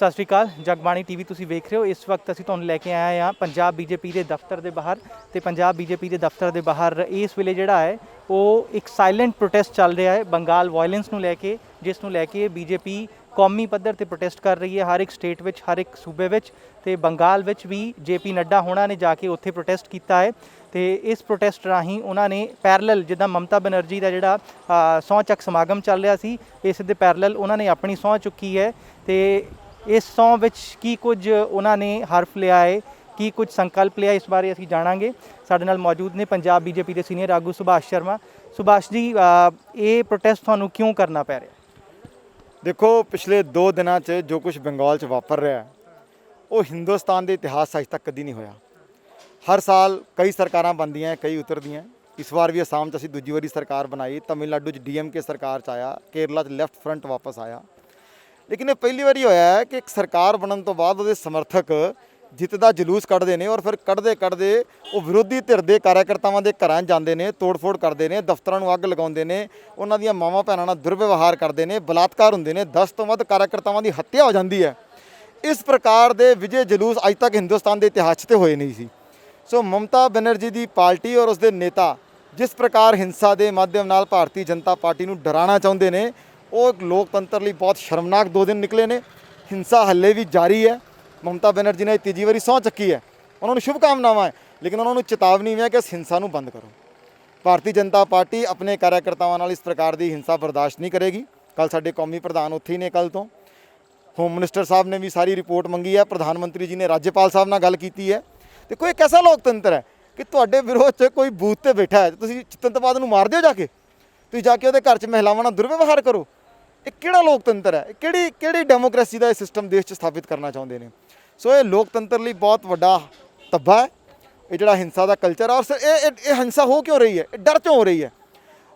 ਸਤਿ ਸ਼੍ਰੀ ਅਕਾਲ। ਜਗਬਾਣੀ ਟੀਵੀ ਤੁਸੀਂ ਵੇਖ ਰਹੇ ਹੋ। ਇਸ ਵਕਤ ਅਸੀਂ ਤੁਹਾਨੂੰ ਲੈ ਕੇ ਆਏ ਹਾਂ ਪੰਜਾਬ ਬੀਜੇਪੀ ਦੇ ਦਫ਼ਤਰ ਦੇ ਬਾਹਰ ਤੇ ਪੰਜਾਬ ਬੀਜੇਪੀ ਦੇ ਦਫ਼ਤਰ ਦੇ ਬਾਹਰ ਇਸ ਵੇਲੇ ਜਿਹੜਾ ਹੈ ਉਹ ਇੱਕ ਸਾਇਲੈਂਟ ਪ੍ਰੋਟੈਸਟ ਚੱਲ ਰਿਹਾ ਹੈ ਬੰਗਾਲ ਵਾਇਲੈਂਸ ਨੂੰ ਲੈ ਕੇ, ਜਿਸ ਨੂੰ ਲੈ ਕੇ ਬੀਜੇਪੀ ਕੌਮੀ ਪੱਧਰ ਤੇ ਪ੍ਰੋਟੈਸਟ ਕਰ ਰਹੀ ਹੈ ਹਰ ਇੱਕ ਸਟੇਟ ਵਿੱਚ, ਹਰ ਇੱਕ ਸੂਬੇ ਵਿੱਚ। ਤੇ ਬੰਗਾਲ ਵਿੱਚ ਵੀ ਜੇਪੀ ਨੱਡਾ ਹੋਣਾ ਨੇ ਜਾ ਕੇ ਉੱਥੇ ਪ੍ਰੋਟੈਸਟ ਕੀਤਾ ਹੈ ਤੇ ਇਸ ਪ੍ਰੋਟੈਸਟ ਰਾਹੀਂ ਉਹਨਾਂ ਨੇ ਪੈਰਲਲ, ਜਿੱਦਾਂ ਮਮਤਾ ਬੈਨਰਜੀ ਦਾ ਜਿਹੜਾ ਸਹੁੰ ਚੱਕ ਸਮਾਗਮ ਚੱਲ ਰਿਹਾ ਸੀ, ਇਸ ਦੇ ਪੈਰਲਲ ਉਹਨਾਂ ਨੇ ਆਪਣੀ ਸਹੁੰ ਚੁੱਕੀ ਹੈ ਤੇ ਇਸ ਸਹੁੰ ਵਿੱਚ ਕੀ ਕੁਝ ਉਹਨਾਂ ਨੇ ਹਰਫ ਲਿਆ ਹੈ, ਕੀ ਕੁਝ ਸੰਕਲਪ ਲਿਆ, ਇਸ ਬਾਰੇ ਅਸੀਂ ਜਾਣਾਂਗੇ। ਸਾਡੇ ਨਾਲ ਮੌਜੂਦ ਨੇ ਪੰਜਾਬ ਬੀਜੇਪੀ ਦੇ ਸੀਨੀਅਰ ਆਗੂ ਸੁਭਾਸ਼ ਸ਼ਰਮਾ। ਸੁਭਾਸ਼ ਜੀ, ਇਹ ਪ੍ਰੋਟੈਸਟ ਤੁਹਾਨੂੰ ਕਿਉਂ ਕਰਨਾ ਪੈ ਰਿਹਾ? ਦੇਖੋ, ਪਿਛਲੇ 2 ਦਿਨਾਂ 'ਚ ਜੋ ਕੁਝ ਬੰਗਾਲ 'ਚ ਵਾਪਰ ਰਿਹਾ ਉਹ ਹਿੰਦੁਸਤਾਨ ਦੇ ਇਤਿਹਾਸ 'ਚ ਅੱਜ ਤੱਕ ਕਦੀ ਨਹੀਂ ਹੋਇਆ। ਹਰ ਸਾਲ ਕਈ ਸਰਕਾਰਾਂ ਬਣਦੀਆਂ, ਕਈ ਉਤਰਦੀਆਂ। ਇਸ ਵਾਰ ਵੀ ਅਸਾਮ 'ਚ ਅਸੀਂ ਦੂਜੀ ਵਾਰੀ ਸਰਕਾਰ ਬਣਾਈ, ਤਮਿਲਨਾਡੂ 'ਚ DMK ਸਰਕਾਰ 'ਚ ਆਇਆ, ਕੇਰਲਾ 'ਚ ਲੈਫਟ ਫਰੰਟ ਵਾਪਸ ਆਇਆ। ਲੇਕਿਨ ਇਹ ਪਹਿਲੀ ਵਾਰੀ ਹੋਇਆ ਹੈ ਕਿ ਇੱਕ ਸਰਕਾਰ ਬਣਨ ਤੋਂ ਬਾਅਦ ਉਹਦੇ ਸਮਰਥਕ ਜਿੱਤ ਦਾ ਜਲੂਸ ਕੱਢਦੇ ਨੇ ਔਰ ਫਿਰ ਕੱਢਦੇ ਉਹ ਵਿਰੋਧੀ ਧਿਰ ਦੇ ਕਾਰਜਕਰਤਾਵਾਂ ਦੇ ਘਰਾਂ 'ਚ ਜਾਂਦੇ ਨੇ, ਤੋੜ-ਫੋੜ ਕਰਦੇ ਨੇ, ਦਫ਼ਤਰਾਂ ਨੂੰ ਅੱਗ ਲਗਾਉਂਦੇ ਨੇ, ਉਹਨਾਂ ਦੀਆਂ ਮਾਵਾਂ ਭੈਣਾਂ ਨਾਲ ਦੁਰਵਿਵਹਾਰ ਕਰਦੇ ਨੇ, ਬਲਾਤਕਾਰ ਹੁੰਦੇ ਨੇ, 10 ਤੋਂ ਵੱਧ ਕਾਰਜਕਰਤਾਵਾਂ ਦੀ ਹੱਤਿਆ ਹੋ ਜਾਂਦੀ ਹੈ। ਇਸ ਪ੍ਰਕਾਰ ਦੇ ਵਿਜੇ ਜਲੂਸ ਅੱਜ ਤੱਕ ਹਿੰਦੁਸਤਾਨ ਦੇ ਇਤਿਹਾਸ 'ਚ ਤੇ ਹੋਏ ਨਹੀਂ ਸੀ। ਸੋ ਮਮਤਾ ਬੈਨਰਜੀ ਦੀ ਪਾਰਟੀ ਔਰ ਉਸਦੇ ਨੇਤਾ ਜਿਸ ਪ੍ਰਕਾਰ ਹਿੰਸਾ ਦੇ ਮਾਧਿਅਮ ਨਾਲ ਭਾਰਤੀ ਜਨਤਾ ਪਾਰਟੀ ਨੂੰ ਡਰਾਉਣਾ ਚਾਹੁੰਦੇ ਨੇ, ਉਹ ਇੱਕ ਲੋਕਤੰਤਰ ਲਈ ਬਹੁਤ ਸ਼ਰਮਨਾਕ 2 ਦਿਨ ਨਿਕਲੇ ਨੇ। ਹਿੰਸਾ ਹੱਲੇ ਵੀ ਜਾਰੀ ਹੈ। ਮਮਤਾ ਬੈਨਰਜੀ ਨੇ ਤੀਜੀ ਵਾਰੀ ਸਹੁੰ ਚੱਕੀ ਹੈ, ਉਹਨਾਂ ਨੂੰ ਸ਼ੁਭਕਾਮਨਾਵਾਂ ਹੈ, ਲੇਕਿਨ ਉਹਨਾਂ ਨੂੰ ਚੇਤਾਵਨੀ ਹੈ ਕਿ ਇਸ ਹਿੰਸਾ ਨੂੰ ਬੰਦ ਕਰੋ। ਭਾਰਤੀ ਜਨਤਾ ਪਾਰਟੀ ਆਪਣੇ ਕਾਰਜਕਰਤਾਵਾਂ ਨਾਲ ਇਸ ਪ੍ਰਕਾਰ ਦੀ ਹਿੰਸਾ ਬਰਦਾਸ਼ਤ ਨਹੀਂ ਕਰੇਗੀ। ਕੱਲ ਸਾਡੇ ਕੌਮੀ ਪ੍ਰਧਾਨ ਉੱਥੇ ਹੀ ਨੇ, ਕੱਲ ਤੋਂ ਹੋਮ ਮਿਨਿਸਟਰ ਸਾਹਿਬ ਨੇ ਵੀ ਸਾਰੀ ਰਿਪੋਰਟ ਮੰਗੀ ਹੈ, ਪ੍ਰਧਾਨ ਮੰਤਰੀ ਜੀ ਨੇ ਰਾਜਪਾਲ ਸਾਹਿਬ ਨਾਲ ਗੱਲ ਕੀਤੀ ਹੈ। ਦੇਖੋ, ਇੱਕ ਐਸਾ ਲੋਕਤੰਤਰ ਹੈ ਕਿ ਤੁਹਾਡੇ ਵਿਰੋਧ 'ਚ ਕੋਈ ਬੂਥ ਤੇ ਬੈਠਾ ਹੈ, ਤੁਸੀਂ ਚਿੱਤਨਤਵਾਦ ਨੂੰ ਮਾਰ ਦਿਓ, ਤੁਸੀਂ ਜਾ ਕੇ ਉਹਦੇ ਘਰ 'ਚ ਮਹਿਲਾਵਾਂ ਨਾਲ ਦੁਰਵਿਵਹਾਰ ਕਰੋ। ਇਹ ਕਿਹੜਾ ਲੋਕਤੰਤਰ ਹੈ? ਕਿਹੜੀ ਡੈਮੋਕ੍ਰੇਸੀ ਦਾ ਇਹ ਸਿਸਟਮ ਦੇਸ਼ 'ਚ ਸਥਾਪਿਤ ਕਰਨਾ ਚਾਹੁੰਦੇ ਨੇ? ਸੋ ਇਹ ਲੋਕਤੰਤਰ ਲਈ ਬਹੁਤ ਵੱਡਾ ਧੱਬਾ ਹੈ ਇਹ ਜਿਹੜਾ ਹਿੰਸਾ ਦਾ ਕਲਚਰ ਹੈ। ਔਰ ਇਹ ਹਿੰਸਾ ਹੋ ਕਿਉਂ ਰਹੀ ਹੈ? ਇਹ ਡਰ ਕਿਉਂ ਹੋ ਰਹੀ ਹੈ?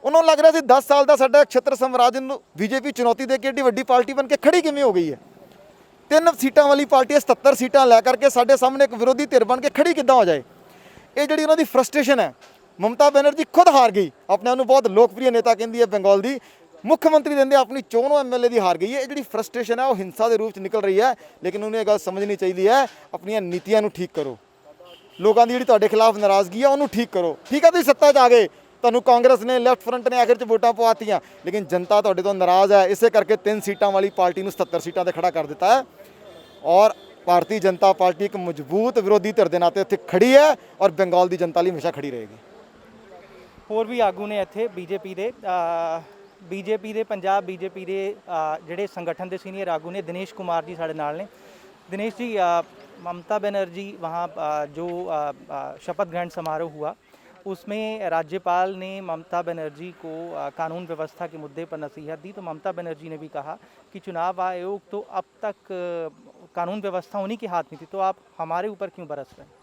ਉਹਨਾਂ ਨੂੰ ਲੱਗ ਰਿਹਾ ਸੀ 10 ਸਾਲ ਦਾ ਸਾਡਾ ਛਤਰ ਸਾਮਰਾਜ ਨੂੰ ਬੀਜੇਪੀ ਚੁਣੌਤੀ ਦੇ ਕੇ ਏਡੀ ਵੱਡੀ ਪਾਰਟੀ ਬਣ ਕੇ ਖੜੀ ਕਿਵੇਂ ਹੋ ਗਈ ਹੈ? 3 ਸੀਟਾਂ ਵਾਲੀ ਪਾਰਟੀ 77 ਸੀਟਾਂ ਲੈ ਕਰਕੇ ਸਾਡੇ ਸਾਹਮਣੇ ਇੱਕ ਵਿਰੋਧੀ ਧਿਰ ਬਣ ਕੇ ਖੜੀ ਕਿੱਦਾਂ ਹੋ ਜਾਏ? ਇਹ ਜਿਹੜੀ ਉਹਨਾਂ ਦੀ ਫਰਸਟ੍ਰੇਸ਼ਨ ਹੈ। ਮਮਤਾ ਬੈਨਰਜੀ ਖੁਦ ਹਾਰ ਗਈ, ਆਪਣੇ ਆਪ ਨੂੰ ਬਹੁਤ ਲੋਕਪ੍ਰਿਯ ਨੇਤਾ ਕਹਿੰਦੀ ਹੈ, ਬੰਗਾਲ ਦੀ ਮੁੱਖ ਮੰਤਰੀ ਦਿੰਦੇ ਆਪਣੀ ਚੋਣ MLA ਦੀ ਹਾਰ ਗਈ ਹੈ। ਇਹ ਜਿਹੜੀ ਫਰਸਟ੍ਰੇਸ਼ਨ ਹੈ ਉਹ ਹਿੰਸਾ ਦੇ ਰੂਪ 'ਚ ਨਿਕਲ ਰਹੀ ਹੈ। ਲੇਕਿਨ ਉਹਨੂੰ ਇਹ ਗੱਲ ਸਮਝਣੀ ਚਾਹੀਦੀ ਹੈ, ਆਪਣੀਆਂ ਨੀਤੀਆਂ ਨੂੰ ਠੀਕ ਕਰੋ। ਲੋਕਾਂ ਦੀ ਜਿਹੜੀ ਤੁਹਾਡੇ ਖਿਲਾਫ ਨਾਰਾਜ਼ਗੀ ਹੈ ਉਹਨੂੰ ਠੀਕ ਕਰੋ। ਠੀਕ ਹੈ, ਤੁਸੀਂ ਸੱਤਾ 'ਚ ਆ ਗਏ, ਤੁਹਾਨੂੰ ਕਾਂਗਰਸ ਨੇ, ਲੈਫਟ ਫਰੰਟ ਨੇ ਆਖਿਰ 'ਚ ਵੋਟਾਂ ਪਵਾਤੀਆਂ, ਲੇਕਿਨ ਜਨਤਾ ਤੁਹਾਡੇ ਤੋਂ ਨਾਰਾਜ਼ ਹੈ। ਇਸੇ ਕਰਕੇ 3 ਸੀਟਾਂ ਵਾਲੀ ਪਾਰਟੀ ਨੂੰ 77 ਸੀਟਾਂ 'ਤੇ ਖੜਾ ਕਰ ਦਿੱਤਾ ਹੈ ਔਰ ਭਾਰਤੀ ਜਨਤਾ ਪਾਰਟੀ ਇੱਕ ਮਜ਼ਬੂਤ ਵਿਰੋਧੀ ਧਿਰ ਦੇ ਨਾਤੇ ਇੱਥੇ ਖੜੀ ਹੈ ਔਰ ਬੰਗਾਲ ਦੀ ਜਨਤਾ ਲਈ ਹਮੇਸ਼ਾ ਖੜੀ ਰਹੇਗੀ। ਹੋਰ ਵੀ ਆਗੂ ਨੇ ਇੱਥੇ ਬੀਜੇਪੀ ਦੇ ਪੰਜਾਬ ਬੀਜੇਪੀ ਦੇ ਜਿਹੜੇ ਸੰਗਠਨ ਦੇ ਸੀਨੀਅਰ ਆਗੂ ਨੇ, ਦਿਨੇਸ਼ ਕੁਮਾਰ ਜੀ ਸਾਡੇ ਨਾਲ ਨੇ। दिनेश जी, ममता बनर्जी वहाँ जो शपथ ग्रहण समारोह हुआ उसमें राज्यपाल ने ममता बनर्जी को कानून व्यवस्था के मुद्दे पर नसीहत दी। तो ममता बनर्जी ने भी कहा कि चुनाव आयोग तो अब तक कानून व्यवस्था उन्हीं के हाथ में थी, तो आप हमारे ऊपर क्यों बरस रहे हैं?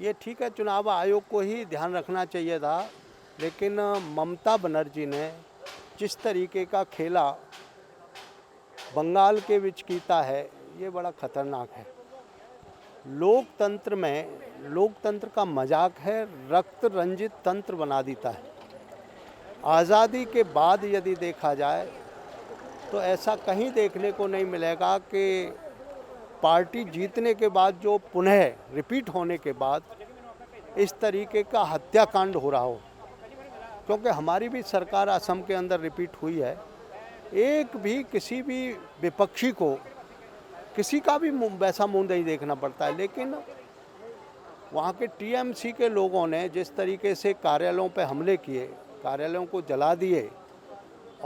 ये ठीक है, चुनाव आयोग को ही ध्यान रखना चाहिए था, लेकिन ममता बनर्जी ने जिस तरीके का खेला बंगाल के विच कीता है, ये बड़ा ख़तरनाक है। लोकतंत्र का मजाक है, रक्त रंजित तंत्र बना देता है। आज़ादी के बाद यदि देखा जाए तो ऐसा कहीं देखने को नहीं मिलेगा कि पार्टी जीतने के बाद जो पुनः रिपीट होने के बाद इस तरीके का हत्याकांड हो रहा हो, क्योंकि हमारी भी सरकार असम के अंदर रिपीट हुई है। एक भी किसी भी विपक्षी को किसी का भी वैसा मुंह नहीं देखना पड़ता है, लेकिन वहाँ के TMC के लोगों ने जिस तरीके से कार्यालयों पे हमले किए, कार्यालयों को जला दिए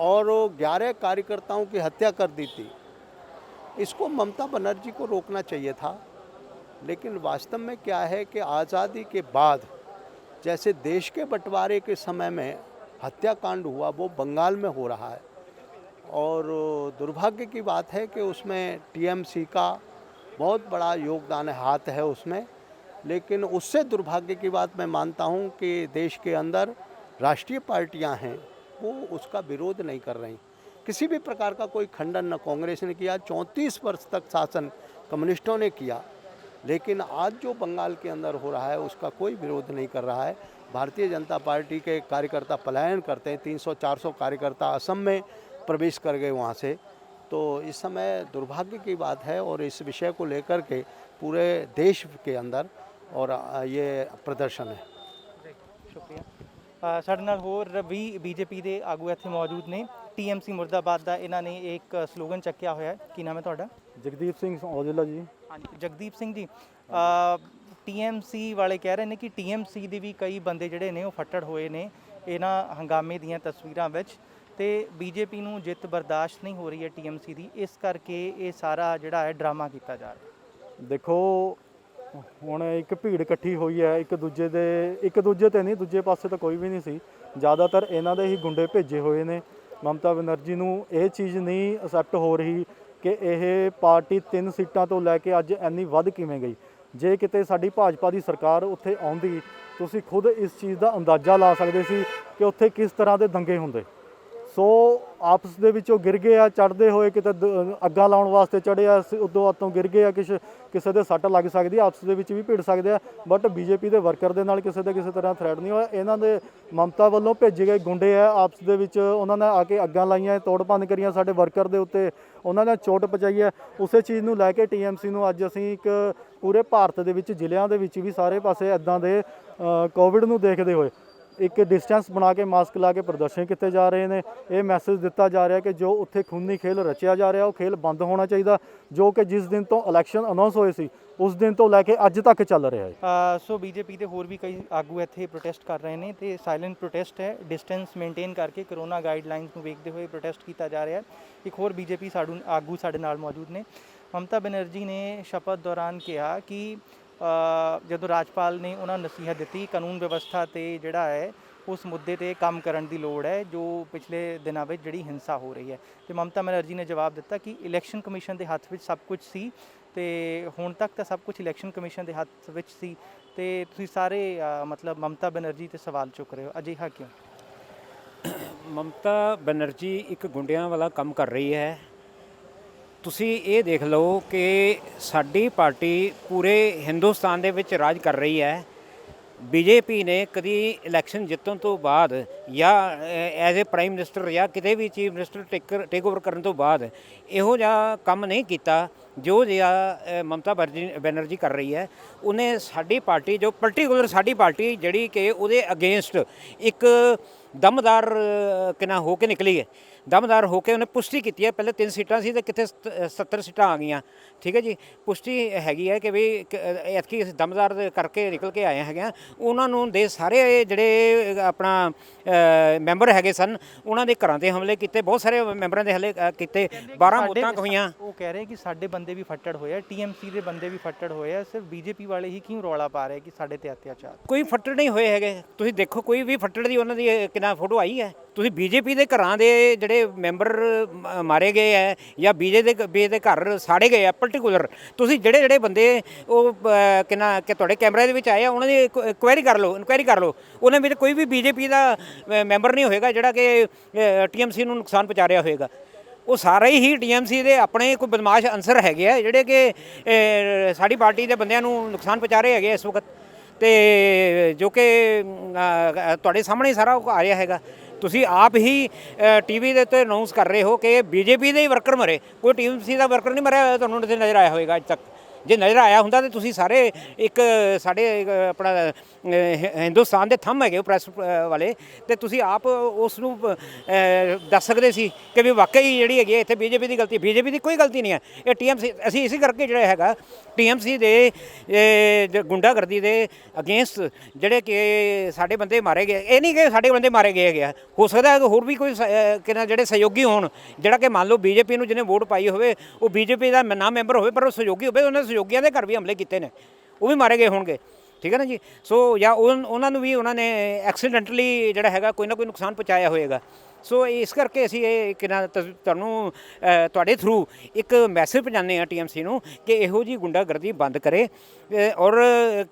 और 11 कार्यकर्ताओं की हत्या कर दी थी, इसको ममता बनर्जी को रोकना चाहिए था। लेकिन वास्तव में क्या है कि आज़ादी के बाद जैसे देश के बंटवारे के समय में हत्याकांड हुआ, वो बंगाल में हो रहा है और दुर्भाग्य की बात है कि उसमें TMC का बहुत बड़ा योगदान है, हाथ है उसमें। लेकिन उससे दुर्भाग्य की बात मैं मानता हूँ कि देश के अंदर राष्ट्रीय पार्टियां हैं वो उसका विरोध नहीं कर रही। किसी भी प्रकार का कोई खंडन न कांग्रेस ने किया, 34 वर्ष तक शासन कम्युनिस्टों ने किया, लेकिन आज जो बंगाल के अंदर हो रहा है उसका कोई विरोध नहीं कर रहा है। भारतीय जनता पार्टी के कार्यकर्ता पलायन करते हैं, 300-400 कार्यकर्ता असम में प्रवेश कर गए वहाँ से, तो इस समय दुर्भाग्य की बात है और इस विषय को लेकर के पूरे देश के अंदर और ये प्रदर्शन है। ਸ਼ੁਕਰੀਆ। ਸਾਡੇ ਨਾਲ ਹੋਰ ਵੀ ਬੀਜੇਪੀ ਦੇ ਆਗੂ ਇੱਥੇ ਮੌਜੂਦ ਨੇ। TMC ਮੁਰਦਾਬਾਦ ਦਾ ਇਹਨਾਂ ਨੇ ਇੱਕ ਸਲੋਗਨ ਚੱਕਿਆ ਹੋਇਆ ਹੈ। ਕੀ ਨਾਮ ਹੈ ਤੁਹਾਡਾ? ਜਗਦੀਪ ਸਿੰਘ ਔਜਲਾ ਜੀ। ਹਾਂਜੀ ਜਗਦੀਪ ਸਿੰਘ ਜੀ, TMC ਵਾਲੇ ਕਹਿ ਰਹੇ ਨੇ ਕਿ TMC ਦੇ ਵੀ ਕਈ ਬੰਦੇ ਜਿਹੜੇ ਨੇ ਉਹ ਫੱਟੜ ਹੋਏ ਨੇ ਇਹਨਾਂ ਹੰਗਾਮੇ ਦੀਆਂ ਤਸਵੀਰਾਂ ਵਿੱਚ, ਤੇ ਬੀਜੇਪੀ ਨੂੰ ਜਿੱਤ ਬਰਦਾਸ਼ਤ ਨਹੀਂ ਹੋ ਰਹੀ ਹੈ TMC ਦੀ, ਇਸ ਕਰਕੇ ਇਹ ਸਾਰਾ ਜਿਹੜਾ ਹੈ ਡਰਾਮਾ ਕੀਤਾ ਜਾ ਰਿਹਾ। ਦੇਖੋ ਹੁਣ ਇੱਕ ਭੀੜ ਇਕੱਠੀ ਹੋਈ ਹੈ, ਇੱਕ ਦੂਜੇ ਤੇ ਨਹੀਂ, ਦੂਜੇ ਪਾਸੇ ਤਾਂ ਕੋਈ ਵੀ ਨਹੀਂ ਸੀ, ਜ਼ਿਆਦਾਤਰ ਇਹਨਾਂ ਦੇ ਹੀ ਗੁੰਡੇ ਭੇਜੇ ਹੋਏ ਨੇ। ਮਮਤਾ ਬੈਨਰਜੀ ਨੂੰ ਇਹ ਚੀਜ਼ ਨਹੀਂ ਅਸੈਪਟ ਹੋ ਰਹੀ ਕਿ ਇਹ ਪਾਰਟੀ 3 ਸੀਟਾਂ ਤੋਂ ਲੈ ਕੇ ਅੱਜ ਇੰਨੀ ਵੱਧ ਕਿਵੇਂ ਗਈ। ਜੇ ਕਿਤੇ ਸਾਡੀ ਭਾਜਪਾ ਦੀ ਸਰਕਾਰ ਉੱਥੇ ਆਉਂਦੀ, ਤੁਸੀਂ ਖੁਦ ਇਸ ਚੀਜ਼ ਦਾ ਅੰਦਾਜ਼ਾ ਲਾ ਸਕਦੇ ਸੀ ਕਿ ਉੱਥੇ ਕਿਸ ਤਰ੍ਹਾਂ ਦੇ ਦੰਗੇ ਹੁੰਦੇ। ਸੋ ਆਪਸ ਦੇ ਵਿੱਚੋਂ ਗਿਰ ਗਏ ਆ, ਚੜ੍ਹਦੇ ਹੋਏ ਕਿਤੇ ਅੱਗਾ ਲਾਉਣ ਵਾਸਤੇ ਚੜ੍ਹੇ ਆ, ਉਦੋਂ ਹੱਥੋਂ ਗਿਰ ਗਏ ਆ, ਕਿਸੇ ਦੇ ਸੱਟ ਲੱਗ ਸਕਦੀ, ਆਪਸ ਦੇ ਵਿੱਚ ਵੀ ਭਿੜ ਸਕਦੇ ਆ। ਬਟ ਬੀਜੇਪੀ ਦੇ ਵਰਕਰ ਦੇ ਨਾਲ ਕਿਸੇ ਤਰ੍ਹਾਂ ਥ੍ਰੈਟ ਨਹੀਂ ਹੋਇਆ। ਇਹਨਾਂ ਦੇ ਮਮਤਾ ਵੱਲੋਂ ਭੇਜੇ ਗਏ ਗੁੰਡੇ ਆ, ਆਪਸ ਦੇ ਵਿੱਚ ਉਹਨਾਂ ਨੇ ਆ ਕੇ ਅੱਗਾਂ ਲਾਈਆਂ, ਤੋੜ ਭੰਨ ਕਰੀਆਂ, ਸਾਡੇ ਵਰਕਰ ਦੇ ਉੱਤੇ ਉਹਨਾਂ ਨੇ ਚੋਟ ਪਹੁੰਚਾਈ ਹੈ। ਉਸੇ ਚੀਜ਼ ਨੂੰ ਲੈ ਕੇ TMC ਨੂੰ ਅੱਜ ਅਸੀਂ ਇੱਕ ਪੂਰੇ ਭਾਰਤ ਦੇ ਵਿੱਚ ਜ਼ਿਲ੍ਹਿਆਂ ਦੇ ਵਿੱਚ ਵੀ ਸਾਰੇ ਪਾਸੇ ਇੱਦਾਂ ਦੇ ਕੋਵਿਡ ਨੂੰ ਦੇਖਦੇ ਹੋਏ ਇੱਕ ਡਿਸਟੈਂਸ ਬਣਾ ਕੇ ਮਾਸਕ ਲਾ ਕੇ ਪ੍ਰਦਰਸ਼ਨ ਕੀਤੇ ਜਾ ਰਹੇ ਨੇ। ਇਹ ਮੈਸੇਜ ਦਿੱਤਾ ਜਾ ਰਿਹਾ ਕਿ ਜੋ ਉੱਥੇ ਖੂਨੀ ਖੇਲ ਰਚਿਆ ਜਾ ਰਿਹਾ ਉਹ ਖੇਲ ਬੰਦ ਹੋਣਾ ਚਾਹੀਦਾ, ਜੋ ਕਿ ਜਿਸ ਦਿਨ ਤੋਂ ਇਲੈਕਸ਼ਨ ਅਨਾਉਂਸ ਹੋਏ ਸੀ ਉਸ ਦਿਨ ਤੋਂ ਲੈ ਕੇ ਅੱਜ ਤੱਕ ਚੱਲ ਰਿਹਾ ਹੈ। ਸੋ ਬੀਜੇਪੀ ਦੇ ਹੋਰ ਵੀ ਕਈ ਆਗੂ ਇੱਥੇ ਪ੍ਰੋਟੈਸਟ ਕਰ ਰਹੇ ਨੇ ਤੇ ਸਾਇਲੈਂਟ ਪ੍ਰੋਟੈਸਟ ਹੈ, ਡਿਸਟੈਂਸ ਮੇਨਟੇਨ ਕਰਕੇ ਕਰੋਨਾ ਗਾਈਡਲਾਈਨਸ ਨੂੰ ਵੇਖਦੇ ਹੋਏ ਪ੍ਰੋਟੈਸਟ ਕੀਤਾ ਜਾ ਰਿਹਾ ਹੈ। ਇੱਕ ਹੋਰ ਬੀਜੇਪੀ ਆਗੂ ਸਾਡੇ ਨਾਲ ਮੌਜੂਦ ਨੇ। ਮਮਤਾ ਬੈਨਰਜੀ ਨੇ ਸ਼ਪਥ ਦੌਰਾਨ ਕਿਹਾ ਕਿ ਜਦੋਂ ਰਾਜਪਾਲ ਨੇ ਉਹਨਾਂ ਨੂੰ ਨਸੀਹਤ ਦਿੱਤੀ ਕਾਨੂੰਨ ਵਿਵਸਥਾ ਤੇ ਜਿਹੜਾ ਹੈ ਉਸ ਮੁੱਦੇ ਤੇ ਕੰਮ ਕਰਨ ਦੀ ਲੋੜ ਹੈ ਜੋ ਪਿਛਲੇ ਦਿਨਾਂ ਵਿੱਚ ਜਿਹੜੀ ਹਿੰਸਾ ਹੋ ਰਹੀ ਹੈ। ਤੇ ਮਮਤਾ ਬੈਨਰਜੀ ਨੇ ਜਵਾਬ ਦਿੱਤਾ ਕਿ ਇਲੈਕਸ਼ਨ ਕਮਿਸ਼ਨ ਦੇ ਹੱਥ ਵਿੱਚ ਸਭ ਕੁਝ ਸੀ ਤੇ ਹੁਣ ਤੱਕ ਤਾਂ ਸਭ ਕੁਝ ਇਲੈਕਸ਼ਨ ਕਮਿਸ਼ਨ ਦੇ ਹੱਥ ਵਿੱਚ ਸੀ, ਤੇ ਤੁਸੀਂ ਸਾਰੇ ਮਤਲਬ ਮਮਤਾ ਬੈਨਰਜੀ ਤੇ ਸਵਾਲ ਚੁੱਕ ਰਹੇ ਹੋ, ਅਜਿਹਾ ਕਿਉਂ? ਮਮਤਾ ਬੈਨਰਜੀ ਇੱਕ ਗੁੰਡਿਆਂ ਵਾਲਾ ਕੰਮ ਕਰ ਰਹੀ ਹੈ। ਤੁਸੀਂ ਇਹ ਦੇਖ ਲਓ ਕਿ ਸਾਡੀ ਪਾਰਟੀ ਪੂਰੇ ਹਿੰਦੁਸਤਾਨ ਦੇ ਵਿੱਚ ਰਾਜ ਕਰ ਰਹੀ ਹੈ। ਬੀਜੇਪੀ ਨੇ ਕਦੀ ਇਲੈਕਸ਼ਨ ਜਿੱਤਣ ਤੋਂ ਬਾਅਦ ਜਾਂ ਐਜ਼ ਏ ਪ੍ਰਾਈਮ ਮਿਨਿਸਟਰ ਜਾਂ ਕਿਤੇ ਵੀ ਚੀਫ ਮਿਨਿਸਟਰ ਟੇਕ ਓਵਰ ਕਰਨ ਤੋਂ ਬਾਅਦ ਇਹੋ ਜਿਹਾ ਕੰਮ ਨਹੀਂ ਕੀਤਾ ਜੋ ਜਿਹਾ ਮਮਤਾ ਬੈਨਰਜੀ ਕਰ ਰਹੀ ਹੈ। ਉਹਨੇ ਸਾਡੀ ਪਾਰਟੀ ਜੋ ਪਰਟੀਕੂਲਰ ਸਾਡੀ ਪਾਰਟੀ ਜਿਹੜੀ ਕਿ ਉਹਦੇ ਅਗੇਂਸਟ ਇੱਕ ਦਮਦਾਰ ਕਿਨਾ ਹੋ ਕੇ ਨਿਕਲੀ ਹੈ, ਦਮਦਾਰ ਹੋ ਕੇ ਉਹਨੇ ਪੁਸ਼ਟੀ ਕੀਤੀ ਹੈ। ਪਹਿਲੇ 3 ਸੀਟਾਂ ਸੀ ਤੇ ਕਿੱਥੇ 70 ਸੀਟਾਂ ਆ ਗਈਆਂ, ਠੀਕ ਹੈ ਜੀ। ਪੁਸ਼ਟੀ ਹੈਗੀ ਹੈ ਕਿ ਵੀ ਐਤਕੀ ਦਮਦਾਰ ਕਰਕੇ ਨਿਕਲ ਕੇ ਆਏ ਹੈਗੇ ਆ। ਉਹਨਾਂ ਨੂੰ ਦੇ ਸਾਰੇ ਜਿਹੜੇ ਆਪਣਾ ਮੈਂਬਰ ਹੈਗੇ ਸਨ ਉਹਨਾਂ ਦੇ ਘਰਾਂ 'ਤੇ ਹਮਲੇ ਕੀਤੇ, ਬਹੁਤ ਸਾਰੇ ਮੈਂਬਰਾਂ ਦੇ ਹਮਲੇ ਕੀਤੇ, 12 ਮੌਤਾਂ ਹੋਈਆਂ। ਉਹ ਕਹਿ ਰਹੇ ਕਿ ਸਾਡੇ ਬੰਦੇ ਵੀ ਫੱਟੜ ਹੋਏ ਆ, TMC ਦੇ ਬੰਦੇ ਵੀ ਫੱਟੜ ਹੋਏ ਆ, ਸਿਰਫ ਬੀਜੇਪੀ ਵਾਲੇ ਹੀ ਕਿਉਂ ਰੌਲਾ ਪਾ ਰਹੇ ਕਿ ਸਾਡੇ ਤੇ ਅਤਿਆਚਾਰ? ਕੋਈ ਫੱਟੜ ਨਹੀਂ ਹੋਏ ਹੈਗੇ। ਤੁਸੀਂ ਦੇਖੋ ਕੋਈ ਵੀ ਫੱਟੜ ਦੀ ਉਹਨਾਂ ਦੀ ਕਿੰਨਾ ਫੋਟੋ ਆਈ ਹੈ। ਤੁਸੀਂ ਬੀਜੇਪੀ ਦੇ ਘਰਾਂ ਦੇ ਜਿਹੜੇ ਮੈਂਬਰ ਮਾਰੇ ਗਏ ਹੈ ਜਾਂ ਬੀਜੇਪੀ ਦੇ ਘਰ ਸਾੜੇ ਗਏ ਆ ਪਰਟੀਕੂਲਰ, ਤੁਸੀਂ ਜਿਹੜੇ ਬੰਦੇ ਉਹ ਕਿੰਨਾ ਕਿ ਤੁਹਾਡੇ ਕੈਮਰੇ ਦੇ ਵਿੱਚ ਆਏ ਆ ਉਹਨਾਂ ਦੀ ਇਨਕੁਆਇਰੀ ਕਰ ਲਓ। ਉਹਨਾਂ ਵਿੱਚ ਕੋਈ ਵੀ ਬੀਜੇਪੀ ਦਾ ਮੈਂਬਰ ਨਹੀਂ ਹੋਏਗਾ ਜਿਹੜਾ ਕਿ TMC ਨੂੰ ਨੁਕਸਾਨ ਪਹੁੰਚਾ ਰਿਹਾ ਹੋਏਗਾ। ਉਹ ਸਾਰੇ ਹੀ TMC ਦੇ ਆਪਣੇ ਕੋਈ ਬਦਮਾਸ਼ ਅਨਸਰ ਹੈਗੇ ਆ ਜਿਹੜੇ ਕਿ ਸਾਡੀ ਪਾਰਟੀ ਦੇ ਬੰਦਿਆਂ ਨੂੰ ਨੁਕਸਾਨ ਪਹੁੰਚਾ ਰਹੇ ਹੈਗੇ ਇਸ ਵਕਤ, ਤੇ ਜੋ ਕਿ ਤੁਹਾਡੇ ਸਾਹਮਣੇ ਸਾਰਾ ਆ ਰਿਹਾ ਹੈਗਾ। ਤੁਸੀਂ ਆਪ ਹੀ TV ਦੇ ਉੱਤੇ ਅਨਾਉਂਸ ਕਰ ਰਹੇ ਹੋ ਕਿ ਬੀਜੇਪੀ ਦੇ ਹੀ ਵਰਕਰ ਮਰੇ, ਕੋਈ TMC ਦਾ ਵਰਕਰ ਨਹੀਂ ਮਰਿਆ ਤੁਹਾਨੂੰ ਨਜ਼ਰ ਆਇਆ ਹੋਵੇਗਾ ਅੱਜ ਤੱਕ। ਜੇ ਨਜ਼ਰ ਆਇਆ ਹੁੰਦਾ ਤਾਂ ਤੁਸੀਂ ਸਾਰੇ ਇੱਕ ਸਾਡੇ ਆਪਣਾ ਹਿੰਦੁਸਤਾਨ ਦੇ ਥੰਮ ਹੈਗੇ ਪ੍ਰੈਸ ਵਾਲੇ, ਤੇ ਤੁਸੀਂ ਆਪ ਉਸ ਨੂੰ ਦੱਸ ਸਕਦੇ ਸੀ ਕਿ ਵੀ ਵਾਕਈ ਜਿਹੜੀ ਹੈਗੀ ਇੱਥੇ ਬੀਜੇਪੀ ਦੀ ਗਲਤੀ। ਬੀਜੇਪੀ ਦੀ ਕੋਈ ਗਲਤੀ ਨਹੀਂ ਹੈ, ਇਹ TMC ਅਸੀਂ ਇਸੇ ਕਰਕੇ ਜਿਹੜਾ ਹੈਗਾ TMC ਦੇ ਗੁੰਡਾਗਰਦੀ ਦੇ ਅਗੇਂਸਟ ਜਿਹੜੇ ਕਿ ਸਾਡੇ ਬੰਦੇ ਮਾਰੇ ਗਏ, ਇਹ ਨਹੀਂ ਕਿ ਸਾਡੇ ਬੰਦੇ ਮਾਰੇ ਗਏ ਹੈਗੇ ਆ, ਹੋ ਸਕਦਾ ਹੋਰ ਵੀ ਕੋਈ ਕਿਹਨਾਂ ਜਿਹੜੇ ਸਹਿਯੋਗੀ ਹੋਣ, ਜਿਹੜਾ ਕਿ ਮੰਨ ਲਓ ਬੀਜੇਪੀ ਨੂੰ ਜਿਹਨੇ ਵੋਟ ਪਾਈ ਹੋਵੇ ਉਹ ਬੀਜੇਪੀ ਦਾ ਨਾ ਮੈਂਬਰ ਹੋਵੇ ਪਰ ਉਹ ਸਹਿਯੋਗੀ ਹੋਵੇ, ਉਹਨਾਂ ਸਹਿਯੋਗੀਆਂ ਦੇ ਘਰ ਵੀ ਹਮਲੇ ਕੀਤੇ ਨੇ, ਉਹ ਵੀ ਮਾਰੇ ਗਏ ਹੋਣਗੇ, ਠੀਕ ਹੈ ਨਾ ਜੀ। ਸੋ ਜਾਂ ਉਹਨਾਂ ਨੂੰ ਵੀ ਉਹਨਾਂ ਨੇ ਐਕਸੀਡੈਂਟਲੀ ਜਿਹੜਾ ਹੈਗਾ ਕੋਈ ਨਾ ਕੋਈ ਨੁਕਸਾਨ ਪਹੁੰਚਾਇਆ ਹੋਏਗਾ। ਸੋ ਇਸ ਕਰਕੇ ਅਸੀਂ ਇਹ ਕਿੰਨਾ ਤੁਹਾਨੂੰ ਤੁਹਾਡੇ ਥਰੂ ਇੱਕ ਮੈਸੇਜ ਪਹੁੰਚਾਉਂਦੇ ਹਾਂ TMC ਨੂੰ ਕਿ ਇਹੋ ਜਿਹੀ ਗੁੰਡਾਗਰਦੀ ਬੰਦ ਕਰੇ। ਔਰ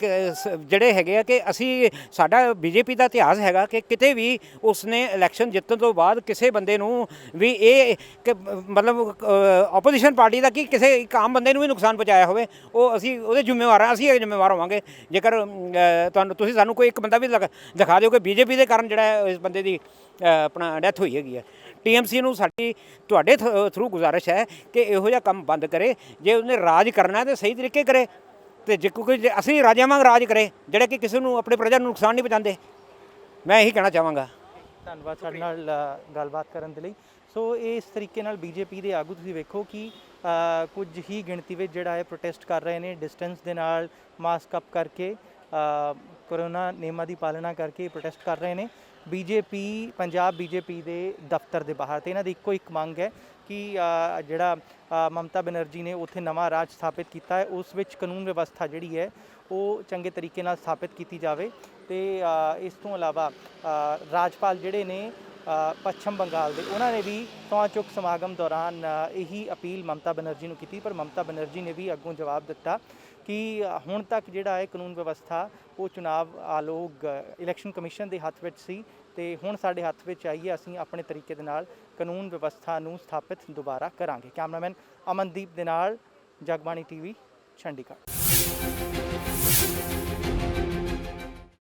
ਜਿਹੜੇ ਹੈਗੇ ਆ ਕਿ ਅਸੀਂ ਸਾਡਾ ਬੀਜੇਪੀ ਦਾ ਇਤਿਹਾਸ ਹੈਗਾ ਕਿ ਕਿਤੇ ਵੀ ਉਸਨੇ ਇਲੈਕਸ਼ਨ ਜਿੱਤਣ ਤੋਂ ਬਾਅਦ ਕਿਸੇ ਬੰਦੇ ਨੂੰ ਵੀ ਇਹ ਮਤਲਬ ਆਪੋਜੀਸ਼ਨ ਪਾਰਟੀ ਦਾ ਕਿ ਕਿਸੇ ਇੱਕ ਆਮ ਬੰਦੇ ਨੂੰ ਵੀ ਨੁਕਸਾਨ ਪਹੁੰਚਾਇਆ ਹੋਵੇ, ਉਹ ਅਸੀਂ ਉਹਦੇ ਜ਼ਿੰਮੇਵਾਰ ਹਾਂ, ਅਸੀਂ ਇਹ ਜ਼ਿੰਮੇਵਾਰ ਹੋਵਾਂਗੇ। ਜੇਕਰ ਤੁਸੀਂ ਸਾਨੂੰ ਕੋਈ ਇੱਕ ਬੰਦਾ ਵੀ ਦਿਖਾ ਦਿਓ ਕਿ ਬੀਜੇਪੀ ਦੇ ਕਾਰਨ ਜਿਹੜਾ ਇਸ ਬੰਦੇ ਦੀ ਆਪਣਾ ਡੈਥ ਹੋਈ ਹੈਗੀ ਹੈ, TMC ਨੂੰ ਸਾਡੀ ਤੁਹਾਡੇ ਥਰੂ ਗੁਜ਼ਾਰਿਸ਼ ਹੈ ਕਿ ਇਹੋ ਜਿਹਾ ਕੰਮ ਬੰਦ ਕਰੇ। ਜੇ ਉਹਨੇ ਰਾਜ ਕਰਨਾ ਤੇ ਸਹੀ ਤਰੀਕੇ ਕਰੇ, ਤੇ ਜੇ ਕੋਈ ਅਸੀਂ ਰਾਜਿਆਂ ਵਾਂਗ ਰਾਜ ਕਰੇ ਜਿਹੜੇ ਕਿ ਕਿਸੇ ਨੂੰ ਆਪਣੇ ਪ੍ਰਜਾ ਨੂੰ ਨੁਕਸਾਨ ਨਹੀਂ ਪਹੁੰਚਾਉਂਦੇ। ਮੈਂ ਇਹੀ ਕਹਿਣਾ ਚਾਹਾਂਗਾ। ਧੰਨਵਾਦ ਸਾਡੇ ਨਾਲ ਗੱਲਬਾਤ ਕਰਨ ਦੇ ਲਈ। ਸੋ ਇਸ ਤਰੀਕੇ ਨਾਲ ਬੀਜੇਪੀ ਦੇ ਆਗੂ ਤੁਸੀਂ ਵੇਖੋ ਕਿ ਕੁਝ ਹੀ ਗਿਣਤੀ ਵਿੱਚ ਜਿਹੜਾ ਹੈ ਪ੍ਰੋਟੈਸਟ ਕਰ ਰਹੇ ਨੇ, ਡਿਸਟੈਂਸ ਦੇ ਨਾਲ, ਮਾਸਕ ਅਪ ਕਰਕੇ, ਕੋਰੋਨਾ ਨਿਯਮਾਂ ਦੀ ਪਾਲਣਾ ਕਰਕੇ ਪ੍ਰੋਟੈਸਟ ਕਰ ਰਹੇ ਨੇ ਬੀਜੇਪੀ, ਪੰਜਾਬ ਬੀਜੇਪੀ ਦੇ ਦਫ਼ਤਰ ਦੇ ਬਾਹਰ। ਤੇ ਇਹਨਾਂ ਦੀ ਇੱਕੋ ਇੱਕ ਮੰਗ ਹੈ ਕਿ ਜਿਹੜਾ ਮਮਤਾ ਬੈਨਰਜੀ ਨੇ ਉੱਥੇ ਨਵਾਂ ਰਾਜ ਸਥਾਪਿਤ ਕੀਤਾ ਹੈ, ਉਸ ਵਿੱਚ ਕਾਨੂੰਨ ਵਿਵਸਥਾ ਜਿਹੜੀ ਹੈ ਉਹ ਚੰਗੇ ਤਰੀਕੇ ਨਾਲ ਸਥਾਪਿਤ ਕੀਤੀ ਜਾਵੇ। ਤੇ ਇਸ ਤੋਂ ਇਲਾਵਾ ਰਾਜਪਾਲ ਜਿਹੜੇ ਨੇ ਪੱਛਮ ਬੰਗਾਲ ਦੇ, ਉਹਨਾਂ ਨੇ ਵੀ ਸਹੁੰ ਚੁੱਕ ਸਮਾਗਮ ਦੌਰਾਨ ਇਹੀ ਅਪੀਲ ਮਮਤਾ ਬੈਨਰਜੀ ਨੂੰ ਕੀਤੀ, ਪਰ ਮਮਤਾ ਬੈਨਰਜੀ ਨੇ ਵੀ ਅੱਗੋਂ ਜਵਾਬ ਦਿੱਤਾ ਕਿ ਹੁਣ ਤੱਕ ਜਿਹੜਾ ਹੈ ਕਾਨੂੰਨ ਵਿਵਸਥਾ ਉਹ ਚੁਣਾਵ ਆਯੋਗ, ਇਲੈਕਸ਼ਨ ਕਮਿਸ਼ਨ ਦੇ ਹੱਥ ਵਿੱਚ ਸੀ ਤੇ ਹੁਣ ਸਾਡੇ ਹੱਥ ਵਿੱਚ ਆਈ ਹੈ, ਅਸੀਂ ਆਪਣੇ ਤਰੀਕੇ ਦੇ ਨਾਲ ਕਾਨੂੰਨ ਵਿਵਸਥਾ ਨੂੰ ਸਥਾਪਿਤ ਦੁਬਾਰਾ ਕਰਾਂਗੇ। ਕੈਮਰਾਮੈਨ ਅਮਨਦੀਪ ਦੇ ਨਾਲ, ਜਗਬਾਣੀ TV, ਚੰਡੀਗੜ੍ਹ।